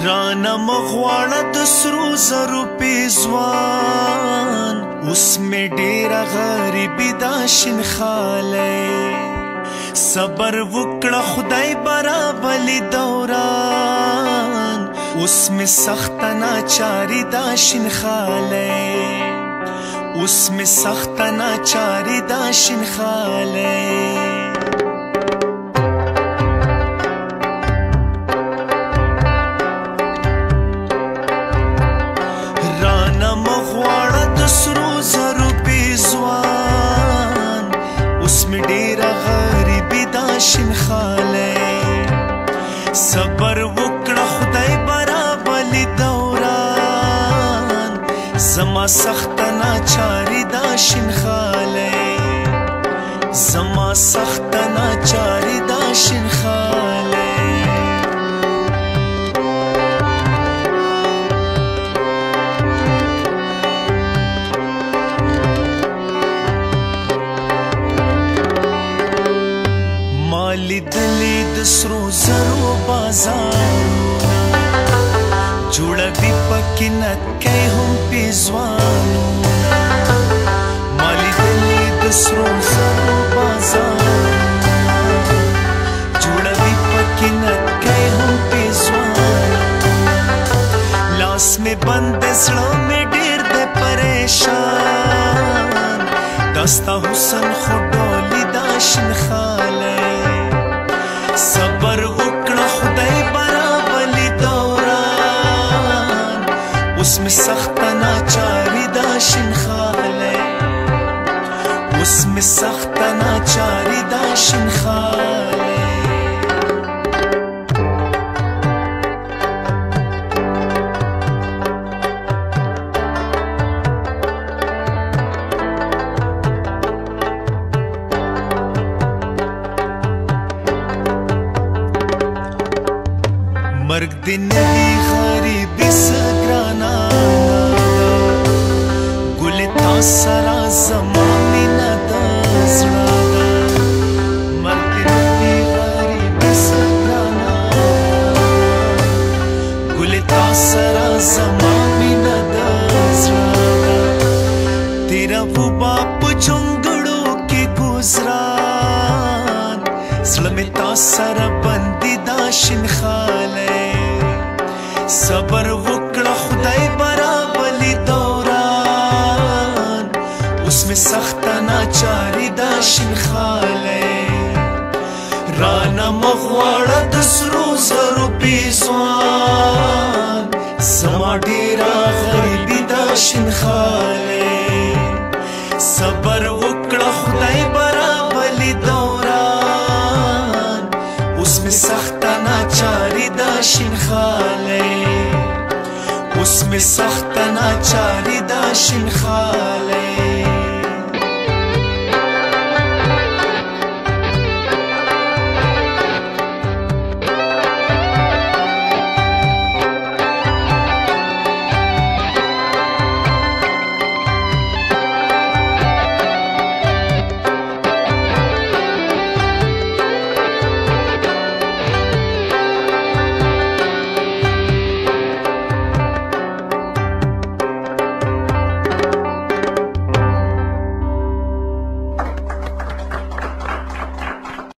رانا مغواړه د سرو زرو پیزوان اوس مې ډېره غریبي دا شینخالی صبر وکړه خدای برابلي دوران اوس مې سخته ناچاري دا شینخالی اوس مې سخته ناچاري دا شینخالی صبر وکړه خدای برابلي دوران زما سخت ناچاري دا شینخالی زما سخت ناچاري دا شینخالی لیدلی د سرو زرو بازارونه جوړوي پکې نکۍ هم پیزوانونه ما لیدلی د سرو زرو بازارونه جوړوي پکې نکۍ هم پیزوانونه لاس مې بند زړه مې ډېر دی پریشان دا ستا حسن خو ډولي دا شینخالی صبر وکړه خدای برابلي دوران اوس مې سخته ناچاري دا شینخالی اوس مې سخته ناچاري دا شینخالی مرګ دې نه وي غریبي څه ګرانه ګلې تا سره زما مینه د زړه ده مرګ دې نه وي غریبي څه ګرانه ګلې تا سره زما مینه د زړه ده تیرا وبا په جونګړو کې ګزران زړه مې تا سره بندي دا شینخالی صبر وکړه خدای برابلي دوران اوس مې سخته ناچاري دا شینخالی رانا مغواړه د سرو زرو پیزوان زما ډېره غریبي دا شینخالی صبر وکړه خدای برابلي دوران اوس مې سخته ناچاري دا شینخالی اوس مې سخته ناچاري دا شینخالی